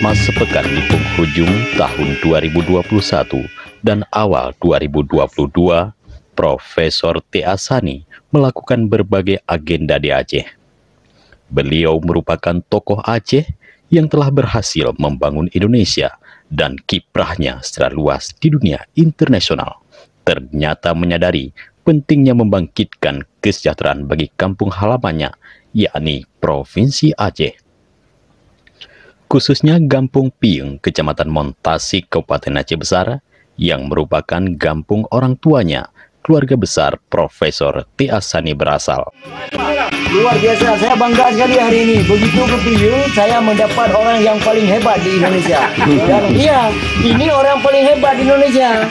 selama sepekan di penghujung tahun 2021 dan awal 2022, Profesor T. A. Sani melakukan berbagai agenda di Aceh. Beliau merupakan tokoh Aceh yang telah berhasil membangun Indonesia dan kiprahnya secara luas di dunia internasional. Ternyata menyadari pentingnya membangkitkan kesejahteraan bagi kampung halamannya, yakni Provinsi Aceh. Khususnya Gampung Pieng, Kecamatan Montasik, Kabupaten Aceh Besar, yang merupakan kampung orang tuanya, keluarga besar Profesor T. A. Sani berasal. Luar biasa, saya bangga sekali hari ini. Begitu ke Pieng, saya mendapat orang yang paling hebat di Indonesia. Dan iya, ini orang paling hebat di Indonesia.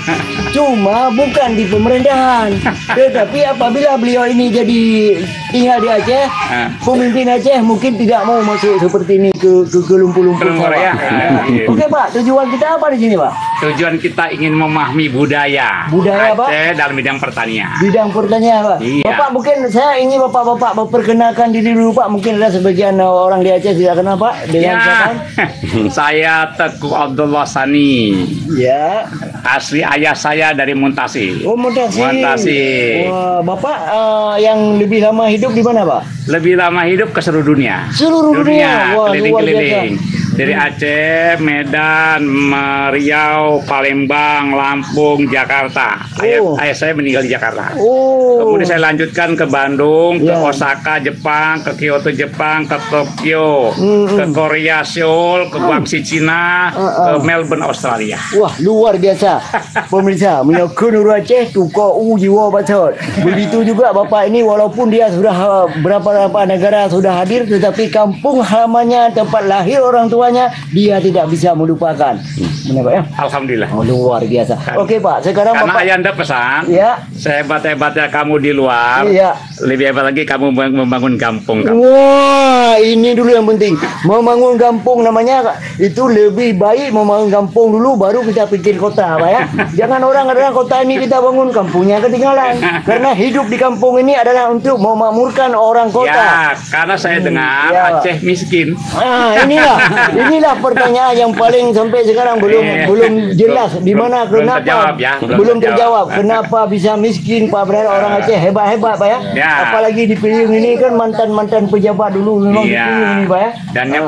Cuma bukan di pemerintahan. Tetapi apabila beliau ini jadi tinggal di Aceh, pemimpin Aceh mungkin tidak mau masuk seperti ini ke lumpur-lumpur ya. Oke Pak, tujuan kita apa di sini Pak? Tujuan kita ingin memahami budaya Aceh dalam bidang pertanian. Bidang pertanian Pak. Iya. Bapak mungkin saya ingin Bapak memperkenalkan diri dulu Pak. Mungkin ada sebagian orang di Aceh tidak kenal Pak. Dengan siapa? Saya Teguh Abdullah Sani. Ya. Asli ayah saya dari Montasik. Oh Montasik. Montasik. Wah, Bapak yang lebih lama hidup di mana Pak? Lebih lama hidup ke seluruh dunia. Seluruh dunia. Wah, keliling-keliling. Dari Aceh, Medan, Riau, Palembang, Lampung, Jakarta. Ayah saya meninggal di Jakarta. Kemudian saya lanjutkan ke Bandung, ke Osaka, Jepang, ke Kyoto, Jepang, ke Tokyo, ke Korea, Seoul, ke Guangxi, Cina, ke Melbourne, Australia. Wah, luar biasa. Pemirsa, menyokong Nur Aceh, tuko jiwa bacot. Begitu juga Bapak ini, walaupun dia sudah berapa negara sudah hadir, tetapi kampung halamannya, tempat lahir orang tuanya, dia tidak bisa melupakan. Benar Pak ya? Alhamdulillah. Oh, luar biasa. Oke Pak, sekarang karena Bapak Ayanda pesan, ya, sehebat-hebatnya kamu di luar, lebih hebat lagi kamu membangun kampung kamu. Wah, ini dulu yang penting. Membangun kampung namanya itu lebih baik membangun kampung dulu, baru kita pikir kota Pak ya. Jangan orang kota ini kita bangun, kampungnya ketinggalan. Karena hidup di kampung ini adalah untuk memakmurkan orang kota. Ya, karena saya dengar Aceh miskin. Inilah pertanyaan yang paling sampai sekarang belum jelas di mana kenapa belum terjawab. Kenapa bisa miskin Pak Berada, orang Aceh hebat-hebat Pak ya. Apalagi di Pieng ini kan mantan pejabat dulu memang di Pieng ini Pak ya. Dan yang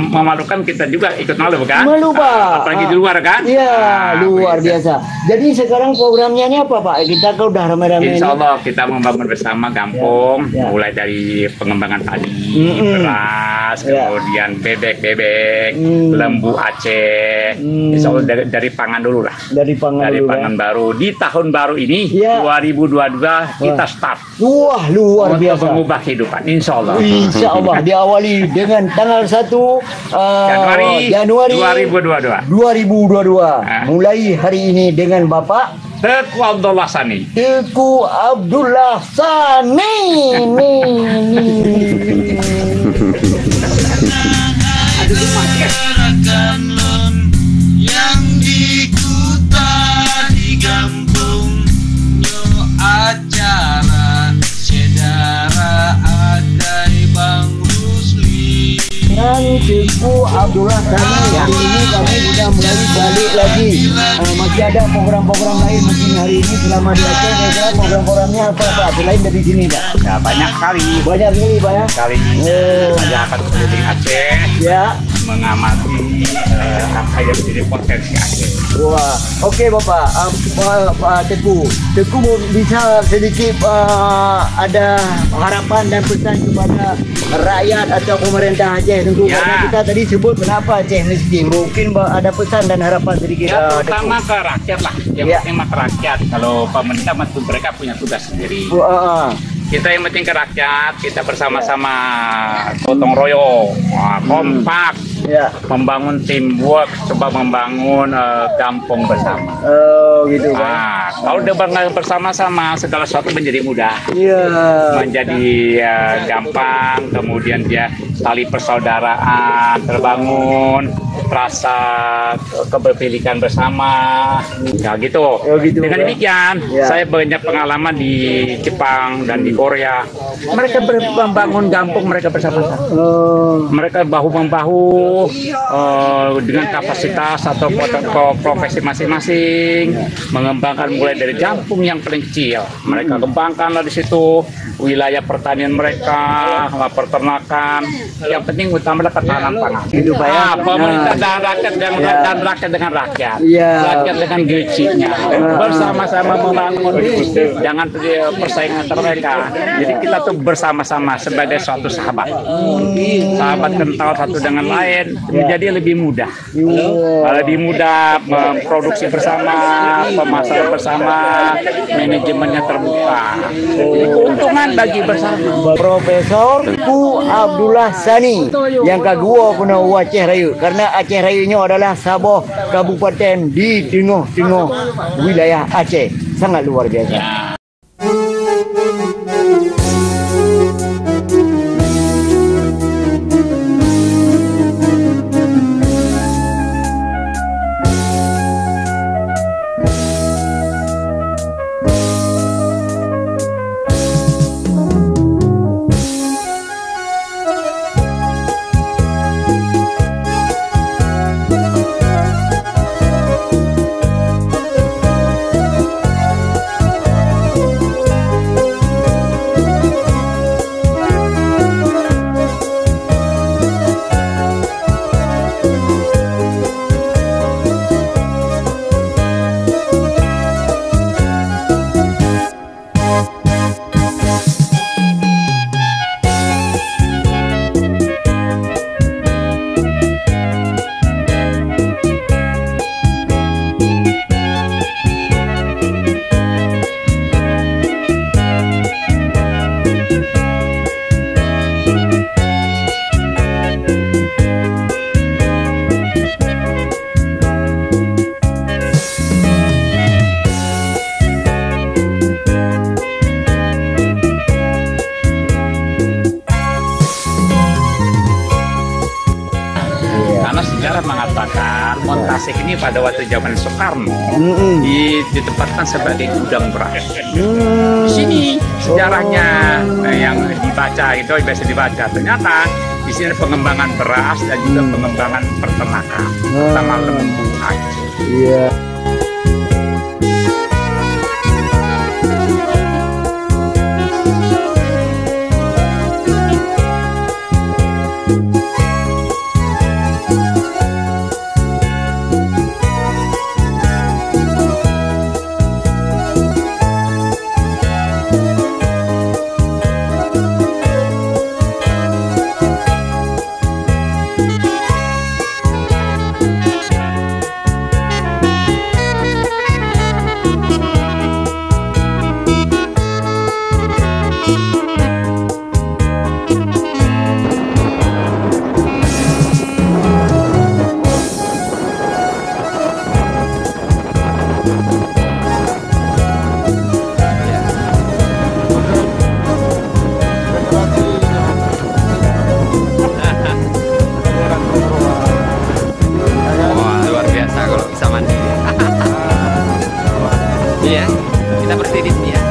memalukan kita juga ikut malu kan? Malu Pak. Apalagi di luar kan? Iya, luar biasa. Jadi sekarang programnya ini apa Pak? Kita kan udah ramai-ramai. Insya Allah kita membangun bersama kampung, mulai dari pengembangan padi, beras, kemudian bebek, lembu Aceh. Insya Allah dari pangan dulu lah. Dari pangan baru. Di tahun baru ini 2022 kita start. Wah, luar biasa. Untuk mengubah kehidupan. Insya Allah. Insya Allah diawali dengan tanggal 1 Januari 2022. Mulai hari ini dengan Bapak Teguh Abdullah Sani. Teguh Abdullah Sani. Yang di kuta di kampung nyo acara sedara adai Bang Rusli. Dengan Teguh Abdullah Sani hari ini kami sudah mulai balik lagi. Masih ada program-program lain mungkin hari ini selama di Aceh. Kira-kira program-programnya apa Pak? Selain dari sini Pak? Ya, banyak sekali Pak ya. Kali ini saya akan keliling Aceh. Ya. Mengamati apa yang menjadi potensi Aceh. Wah, oke Bapak, Pak Teguh bisa sedikit ada harapan dan pesan kepada rakyat atau pemerintah Aceh tentu karena kita tadi sebut kenapa Aceh miskin. Mungkin ada pesan dan harapan sedikit. Terutama ke rakyat lah, yang penting ke rakyat. Kalau pemerintah mereka punya tugas sendiri. Kita yang penting ke rakyat, kita bersama-sama gotong royong, kompak, membangun teamwork, coba membangun kampung bersama. Gitu Pak. Kalau udah bersama-sama, segala sesuatu menjadi mudah, menjadi gampang, kemudian dia tali persaudaraan terbangun, rasa kepemilikan bersama, ya gitu. gitu. Dengan demikian, Ya. saya banyak pengalaman di Jepang dan di Korea. Mereka membangun kampung mereka bersama-sama. Mereka bahu-membahu dengan kapasitas atau profesi masing-masing, mengembangkan mulai dari kampung yang paling kecil. Mereka kembangkanlah di situ wilayah pertanian mereka, peternakan. Yang penting utama adalah ketahanan pangan. Gitu, Pak, ya. Pemerintah dan rakyat dan rakyat dengan rakyat, Iya. rakyat dengan geciknya, bersama-sama membangun. Jangan persaingan antara mereka. Jadi kita tuh bersama-sama sebagai suatu sahabat. Sahabat kental satu dengan lain menjadi lebih mudah. Lebih mudah memproduksi bersama, pemasaran bersama, manajemennya terbuka. Jadi keuntungan bagi bersama. Profesor Ku Abdullah Sani yang kedua puna Aceh Rayu, karena Aceh Rayunya adalah Sabah kabupaten di tengah-tengah wilayah Aceh, sangat luar biasa. Mengatakan Montasek ini pada waktu zaman Soekarno ditempatkan sebagai gudang beras. Di sini sejarahnya yang dibaca itu biasa dibaca. Ternyata di sini ada pengembangan beras dan juga pengembangan peternakan, terutama lembu Aceh. Iya. Iya, kita berhenti di sini ya.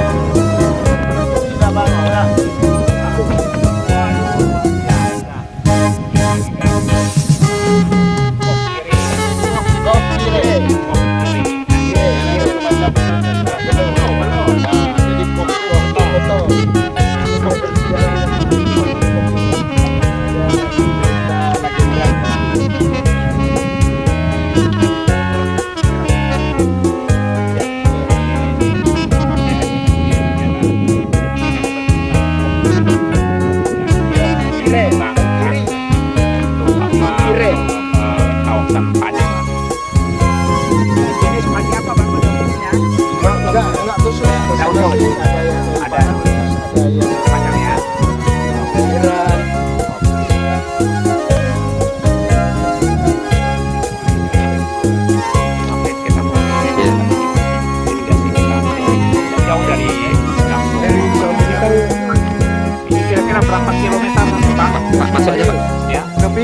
Berapa kilometer? Pak. Masuk aja, Pak. Ya. Tapi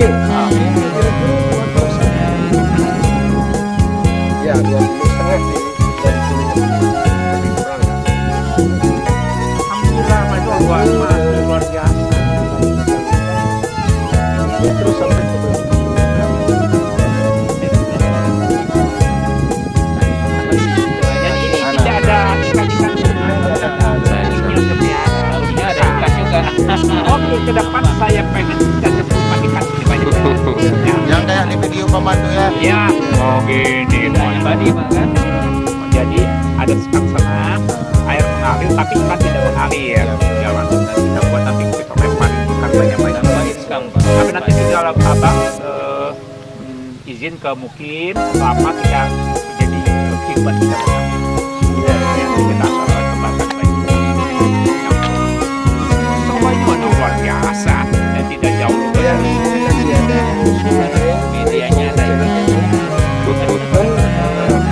ya 20,5 di dari sini lebih kurang kan. Alhamdulillah, Mas, luar biasa. Terus sampai ke belakang. Jadi ini tidak ada ikan-ikan. Harusnya ada ikan juga. Oke, ke depan saya pengen bisa jemput ikan di banyak. Ya. Yang kayak di video pemandu ya. Ya, oh gini Tadi kan. jadi ada sekat sana, air mengalir tapi ikan tidak mengalir. Jalan dan kita buat nanti kita lemparin ikan banyak-banyak. Nambahin sekarang, Pak. Tapi nanti tinggal abang izin ke Mukim atau apa kita jadi buat kita bersama. Kita asal kembangkan baik. Semuanya luar biasa dan tidak jauh Ya, dari nanti ada sungai. Medianya ada. Kan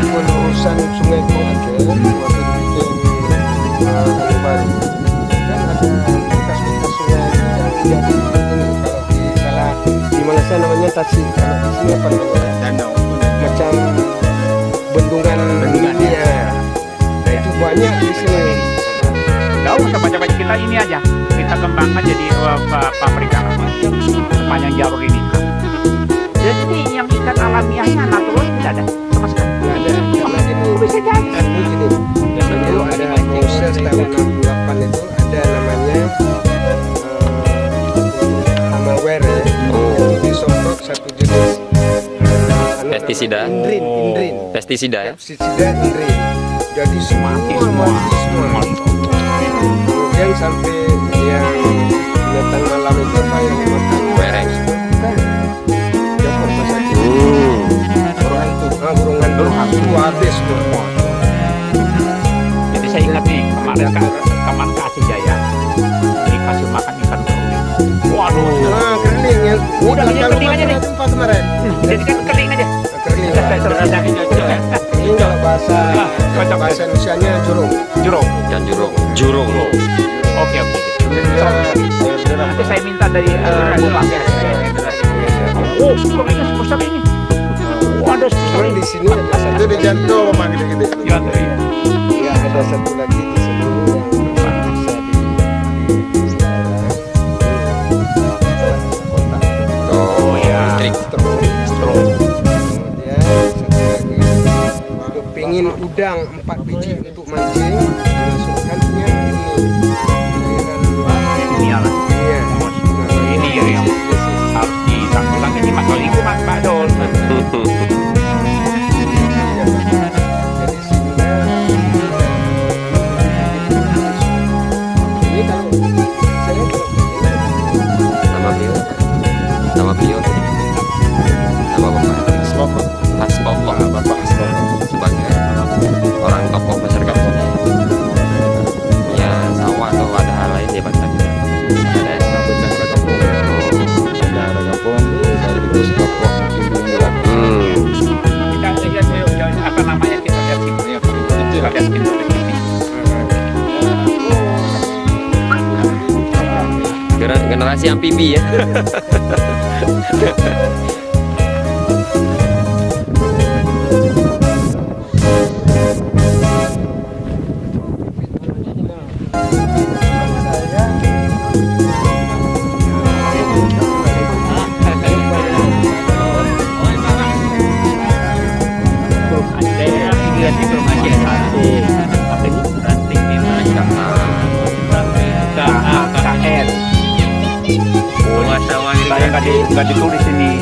penerusan sungai Koate waktu dibikin Kali Baru kan ada bekas-bekas sungai yang jadi ini kalau di salah di Malaysia namanya taksi, kalau di sini apa namanya danau, macam bendungan ini ya. Nah itu banyak di sini. Tahu sama-sama kita ini aja kita kembangkan jadi pabrik sepanjang jalur ini. Jadi yang ikan alamiahnya natural tidak ada sama sekali. Nggak ada, karena gini Bisa jadi. gini. Dulu ada proses tahun 68 itu ada namanya hamawere, itu disemprot satu jenis Pestisida. Indrin. Pestisida ya. Pestisida indrin. Jadi Mati semua. semua. Kemudian sampai yang binatang malam itu apa yang makan Wereng. kan yang rumah sakit burung hantu itu habis semua. Jadi saya ingat nih kemarin ke Aceh Jaya dikasih makan ikan keruling. Waduh. Nah, kerling ya. Udah hanya Kalau kerling aja nih. tempat kemarin. Jadi kan keling aja. Kerling. Kerling kalau bahasa Indonesianya jurung. Jurung. Ikan jurung. Jurung. Oke. Nanti saya minta dari Bapak. Oh, kerlingnya sebesar ini. Ada sebesar Cuman di sini ada satu di jantung memang gede-gede. Ya, iya. Ya ada satu lagi di sini yang bisa di daerah kota. Oh iya. Listrik. Kemudian satu lagi kepingin udang 4 biji untuk mancing, dimasukkannya Ini ya lah. Ini ya yang harus ditanggulangi ini masalah lingkungan Pak Dol. Jadi sehingga ini kalau saya Nama Pio. Nama Pio. Nama Bapak. Hasbullah. Bapak Hasbullah sebagai orang tokoh masyarakat sini. Ya sawah atau ada hal lain ya Pak? Ada bendahara kampung, sekaligus tokoh pimpinan. Kita lihat apa namanya kita lihat sini. Kita lihat sini. Generasi amfibi ya. Nggak ditulis ini.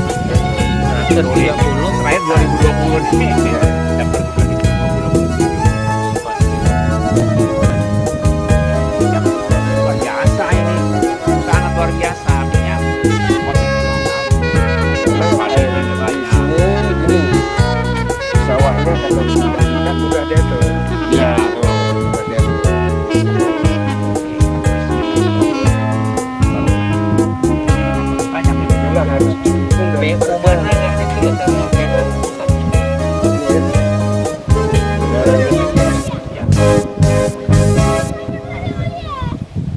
130 terakhir 2020 nih. Dapat luar biasa ini, sangat luar biasa artinya. Gini, sawahnya kalau tidak udah dia tuh. Ya. Udah dia tuh. Banyak ini. Bilang harus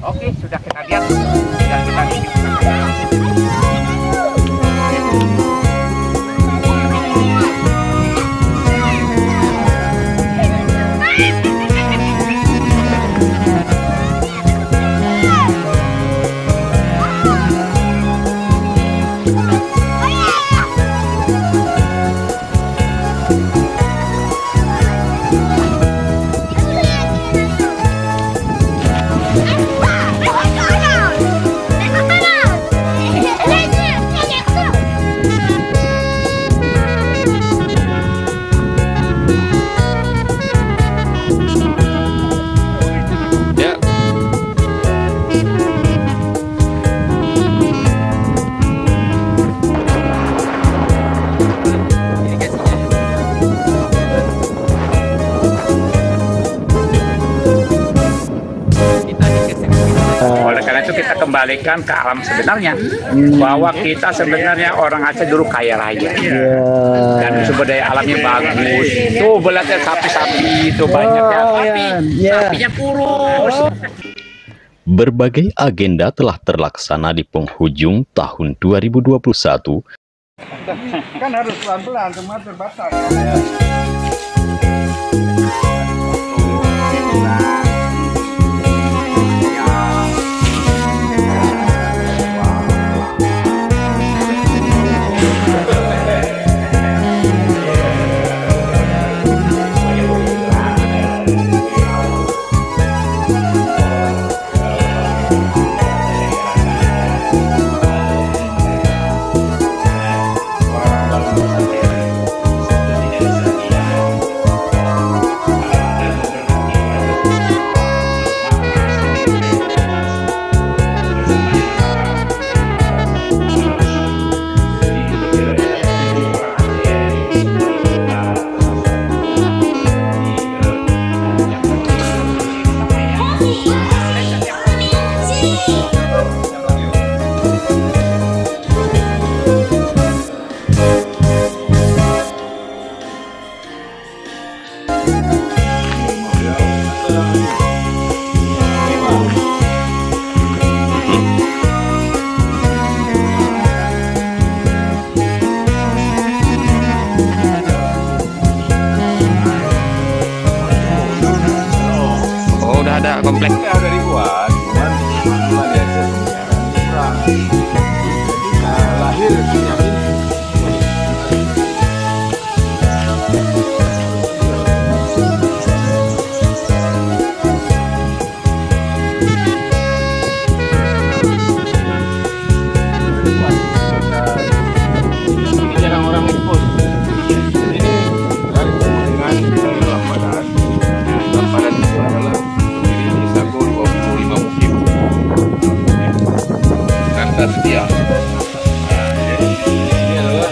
Oke, sudah kita lihat. Sudah kita lihat. mengembalikan ke alam sebenarnya, bahwa kita sebenarnya orang Aceh dulu kaya raya, dan sumber daya alamnya bagus. Tuh belajar sapi-sapi itu banyak ya, sapinya kurus. Berbagai agenda telah terlaksana di penghujung tahun 2021. Kan harus pelan-pelan, semua terbatas. Komplek. Ada ribuan, cuman ya kurang. Jadi lahir Benyamin. Ini jarang orang ekspor. Ini dari kepentingan dalam badan. Dalam badan itu adalah setia. Ini adalah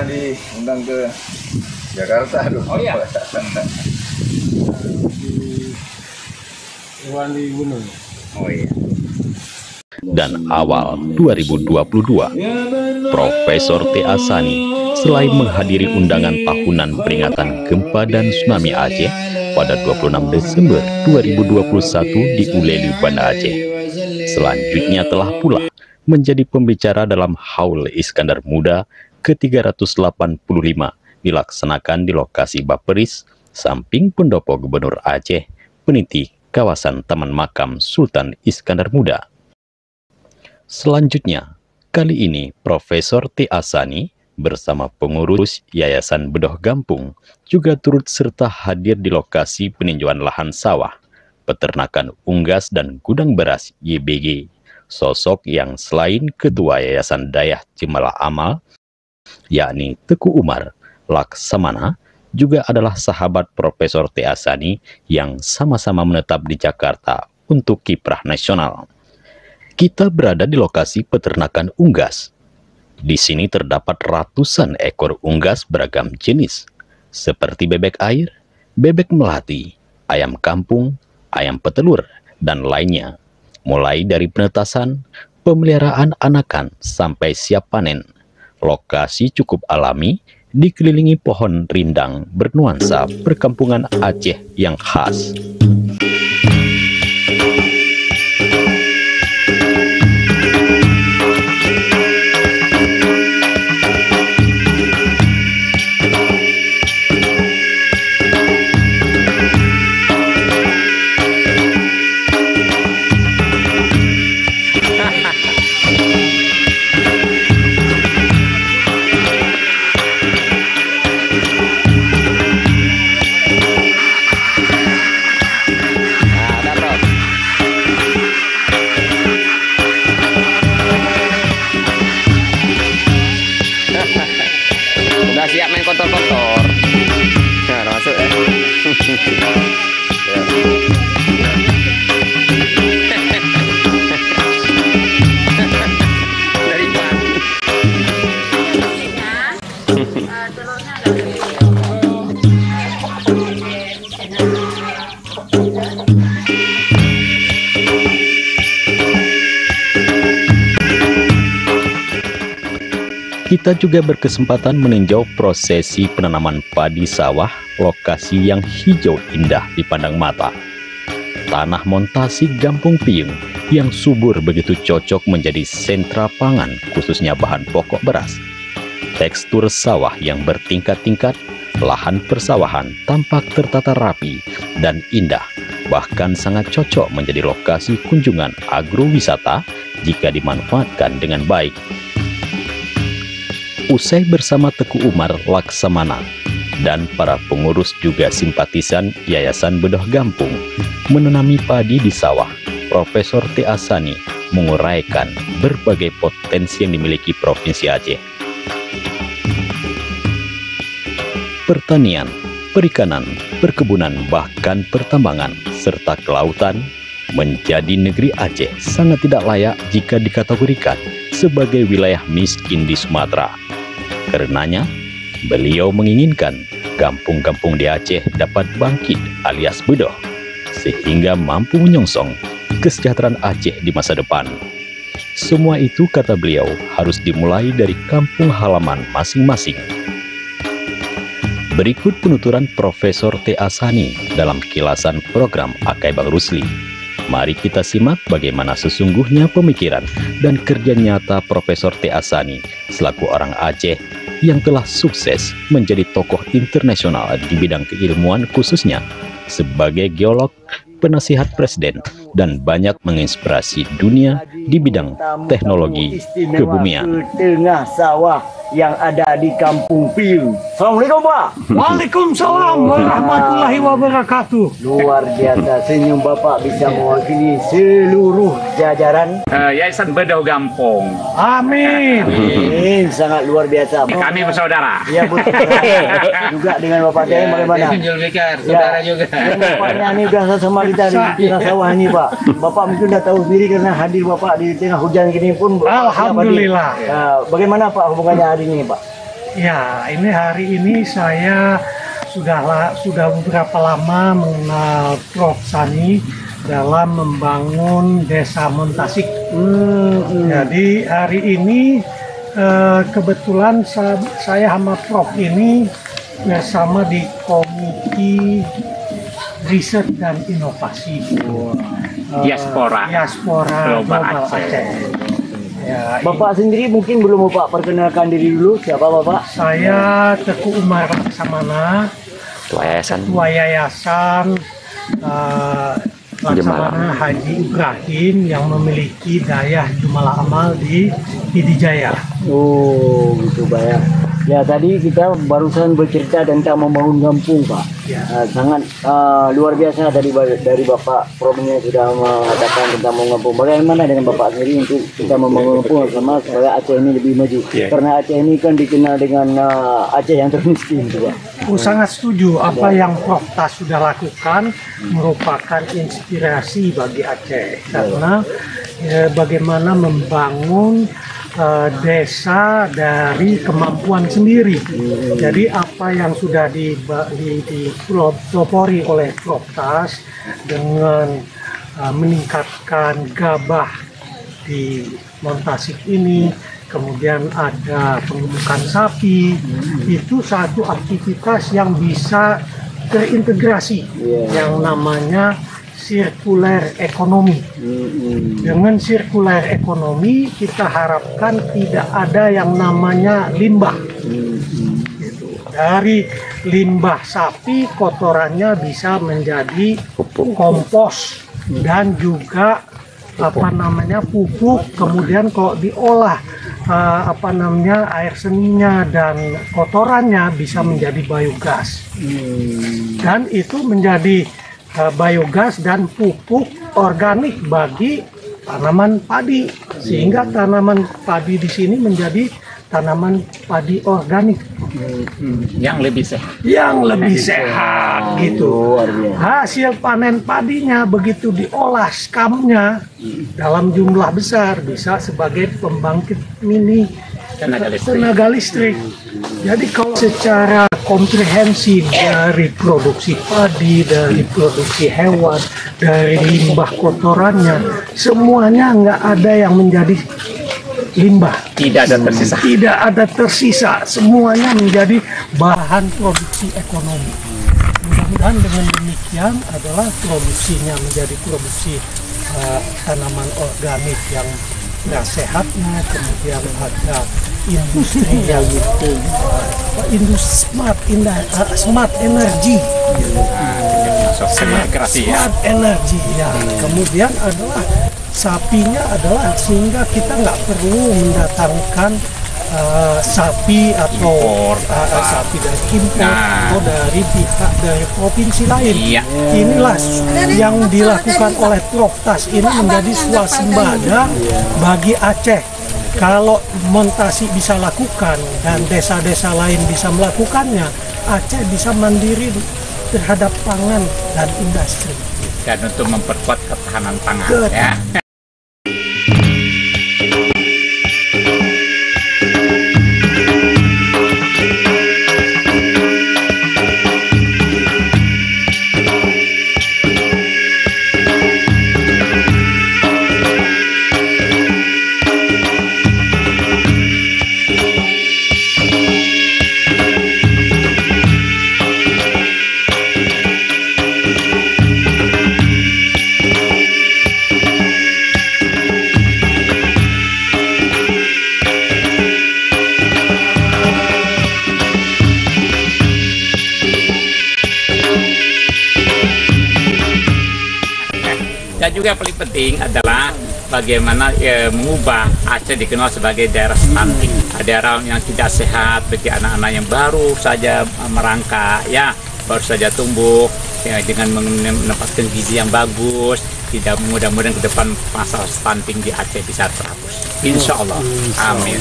diundang ke Jakarta. Oh iya. Oh iya. Dan awal 2022, Profesor T. Asani selain menghadiri undangan tahunan peringatan gempa dan tsunami Aceh pada 26 Desember 2021 di Uleli, Banda Aceh, selanjutnya telah pula menjadi pembicara dalam Haul Iskandar Muda ke-385 dilaksanakan di lokasi Baperis, samping pendopo Gubernur Aceh, peniti kawasan Taman Makam Sultan Iskandar Muda. Selanjutnya, kali ini Profesor T. Asani bersama pengurus Yayasan Bedoh Gampung juga turut serta hadir di lokasi peninjauan lahan sawah, peternakan unggas dan gudang beras YBG. Sosok yang selain Ketua Yayasan Dayah Cimala Amal, yakni Teku Umar Laksamana, juga adalah sahabat Profesor T. Asani yang sama-sama menetap di Jakarta untuk kiprah nasional. Kita berada di lokasi peternakan unggas. Di sini terdapat ratusan ekor unggas beragam jenis, seperti bebek air, bebek melati, ayam kampung, ayam petelur, dan lainnya. Mulai dari penetasan, pemeliharaan anakan, sampai siap panen. Lokasi cukup alami dikelilingi pohon rindang bernuansa perkampungan Aceh yang khas. Udah siap main kotor-kotor. Nah, masuk ya. Dari mana? Kita juga berkesempatan meninjau prosesi penanaman padi sawah, lokasi yang hijau indah dipandang mata. Tanah montasi Gampung Piyung yang subur begitu cocok menjadi sentra pangan, khususnya bahan pokok beras. Tekstur sawah yang bertingkat-tingkat, lahan persawahan tampak tertata rapi dan indah, bahkan sangat cocok menjadi lokasi kunjungan agrowisata jika dimanfaatkan dengan baik. Usai bersama Teku Umar Laksamana dan para pengurus juga simpatisan Yayasan Bedoh Gampung menanami padi di sawah, Profesor T.A.Sani menguraikan berbagai potensi yang dimiliki Provinsi Aceh. Pertanian, perikanan, perkebunan, bahkan pertambangan, serta kelautan menjadi negeri Aceh sangat tidak layak jika dikategorikan sebagai wilayah miskin di Sumatera. Karenanya, beliau menginginkan kampung-kampung di Aceh dapat bangkit alias bedoh, sehingga mampu menyongsong kesejahteraan Aceh di masa depan. Semua itu, kata beliau, harus dimulai dari kampung halaman masing-masing. Berikut penuturan Profesor T.A.Sani dalam kilasan program Akai Bang Rusli. Mari kita simak bagaimana sesungguhnya pemikiran dan kerja nyata Profesor T.A.Sani selaku orang Aceh yang telah sukses menjadi tokoh internasional di bidang keilmuan, khususnya sebagai geolog, penasihat presiden, dan banyak menginspirasi dunia di bidang teknologi kebumian. Tengah sawah yang ada di Kampung Piyung. Assalamualaikum, Pak. Waalaikumsalam warahmatullahi wabarakatuh. Luar biasa, senyum Bapak bisa mewakili seluruh jajaran Yayasan Bedoh Gampung. Amin. Amin, sangat luar biasa. Kami bersaudara. Ya, bersaudara. Juga dengan Bapak saya bagaimana? Saudara juga. Ya, Bapaknya ini udah sama kita di tengah sawah ini, Pak. Bapak mungkin udah tahu sendiri karena hadir Bapak di tengah hujan gini pun. Alhamdulillah. Bagaimana Pak hubungannya hari ini, Pak? Ya, ini hari ini saya sudah beberapa lama mengenal Prof. Sani dalam membangun Desa Montasik. Jadi hari ini kebetulan saya sama Prof ini bersama di Komite Riset dan Inovasi Diaspora Global Aceh. Ya, Bapak sendiri mungkin belum Bapak perkenalkan diri dulu, siapa Bapak? saya Teku Umar Laksamana, Ketua Yayasan Laksamana Haji Ibrahim yang memiliki dayah Jumlah Amal di Pidijaya. Oh, gitu Pak ya. Ya, tadi kita barusan bercerita tentang membangun kampung, Pak. Ya. Sangat luar biasa dari Bapak Prof-nya sudah mengatakan tentang membangun kampung. Bagaimana dengan Bapak sendiri untuk kita membangun kampung sama supaya Aceh ini lebih maju? Karena Aceh ini kan dikenal dengan Aceh yang termiskin, Pak. Sangat setuju apa yang Prof Tas sudah lakukan merupakan inspirasi bagi Aceh karena bagaimana membangun desa dari kemampuan sendiri. Jadi apa yang sudah dipelopori oleh Prof Tas dengan meningkatkan gabah di Montasik ini, kemudian ada pengemukan sapi, itu satu aktivitas yang bisa terintegrasi, yang namanya sirkuler ekonomi. Dengan sirkuler ekonomi kita harapkan tidak ada yang namanya limbah. Gitu. Dari limbah sapi kotorannya bisa menjadi kompos dan juga pupuk. Kemudian kalau diolah air seninya dan kotorannya bisa menjadi biogas. Dan itu menjadi biogas dan pupuk organik bagi tanaman padi, sehingga tanaman padi di sini menjadi tanaman padi organik yang lebih sehat. Gitu. Hasil panen padinya begitu diolah skamnya dalam jumlah besar bisa sebagai pembangkit mini tenaga listrik. Jadi kalau secara komprehensif dari produksi padi, dari produksi hewan, dari limbah kotorannya, semuanya nggak ada yang menjadi limbah. Tidak ada tersisa. Semuanya menjadi bahan produksi ekonomi. Mudah-mudahan dengan demikian adalah produksinya menjadi produksi tanaman organik yang sehatnya, kemudian ada industri yang smart energy, smart energy ya. Kemudian adalah sapinya adalah sehingga kita nggak perlu mendatangkan sapi atau sapi dari impor atau dari pihak dari provinsi lain. Inilah yang dilakukan oleh Proftas ini menjadi swasembada bagi Aceh. Kalau Montasi bisa lakukan dan desa-desa lain bisa melakukannya, Aceh bisa mandiri terhadap pangan dan industri. Dan untuk memperkuat ketahanan pangan. Ya. Dan juga yang paling penting adalah bagaimana mengubah Aceh dikenal sebagai daerah stunting, daerah yang tidak sehat bagi anak-anak yang baru saja merangkak, ya baru saja tumbuh, ya, dengan menempatkan gizi yang bagus. Tidak, mudah-mudahan ke depan masalah stunting di Aceh bisa terhapus. Insya Allah. Amin.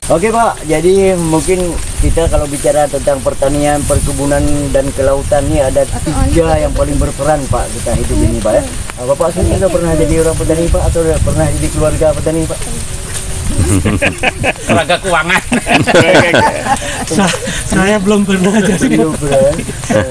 Oke Pak, jadi mungkin kita kalau bicara tentang pertanian, perkebunan dan kelautan ini ada 3 yang paling berperan Pak kita hidup ini Pak ya. Bapak sendiri sudah pernah jadi orang petani Pak atau pernah jadi keluarga petani Pak? Keluarga keuangan. Saya belum pernah jadi petani,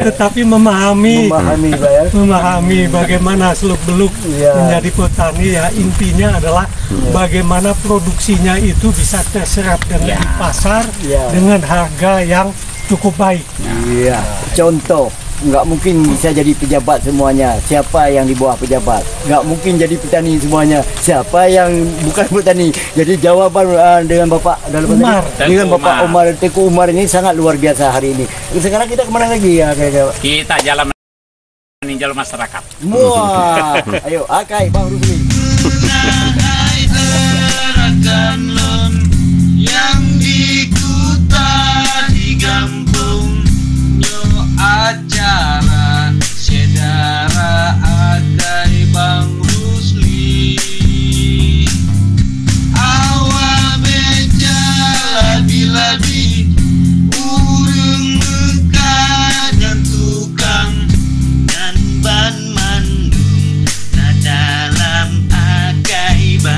tetapi memahami Pak ya? Memahami bagaimana seluk-beluk menjadi petani ya. Intinya adalah bagaimana produksinya itu bisa terserap dengan di pasar dengan harga yang cukup baik. Iya. Contoh, nggak mungkin bisa jadi pejabat semuanya. Siapa yang di bawah pejabat? Nggak mungkin jadi petani semuanya. Siapa yang bukan petani? Jadi jawaban dengan Bapak Umar. Dengan Bapak Umar Teku Umar ini sangat luar biasa hari ini. Sekarang kita kemana lagi ya? Kita jalan meninjau masyarakat. Wah, ayo Akai Bang Rubli. Yang di kuta di kampung acara sedara agai Bang Rusli awal beja labi-labi urung mekah dan tukang dan ban mandung nah dalam agai Bang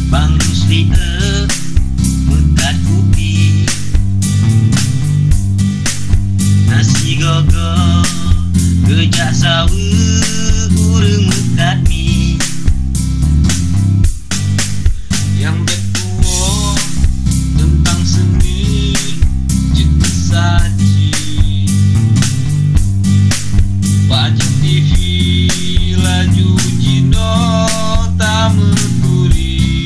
Bang Rusli mekat kopi, nasi gogo gejak sawu urang mekat mi. Yang betua tentang seni jitu saji, baca TV laju jino tamu turi,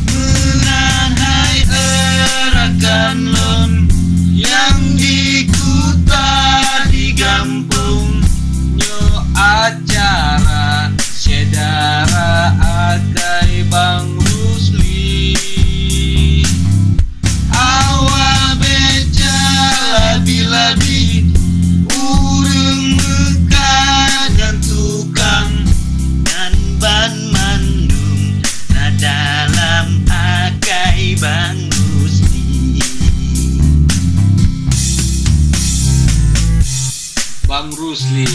menandai erakan lon yang di kuta di kampung nyo acara sedara akai Bang Rusli. Awal beca labi-labi urang mekat dan tukang dan ban mandung na dalam akai Bang Rusli. Bang Rusli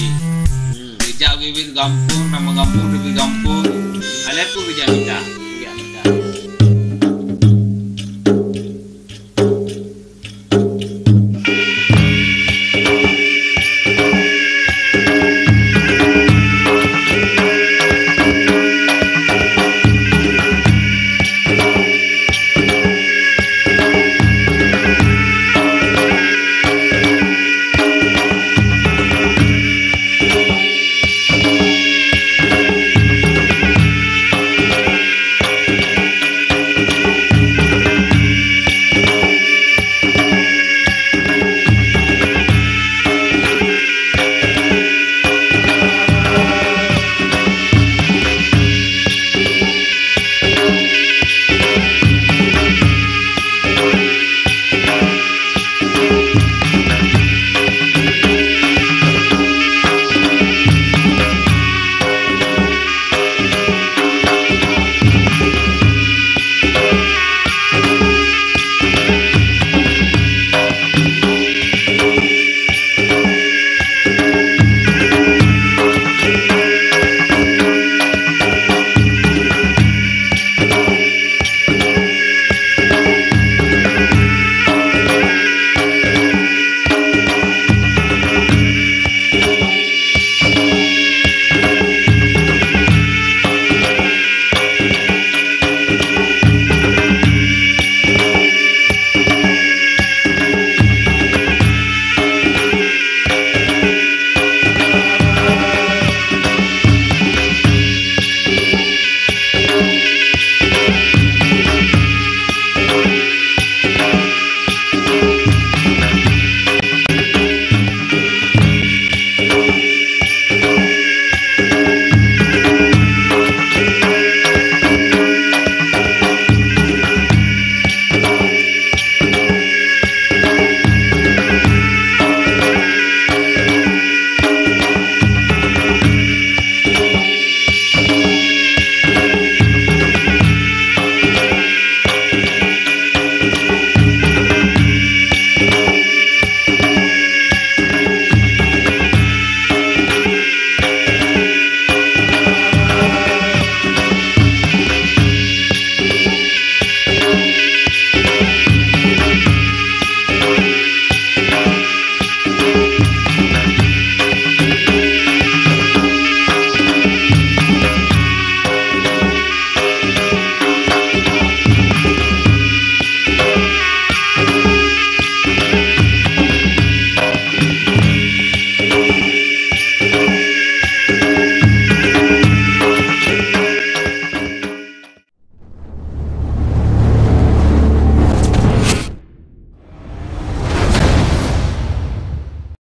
kerja bibit kampung, nama kampung di kampung. Alat pun kerja kita.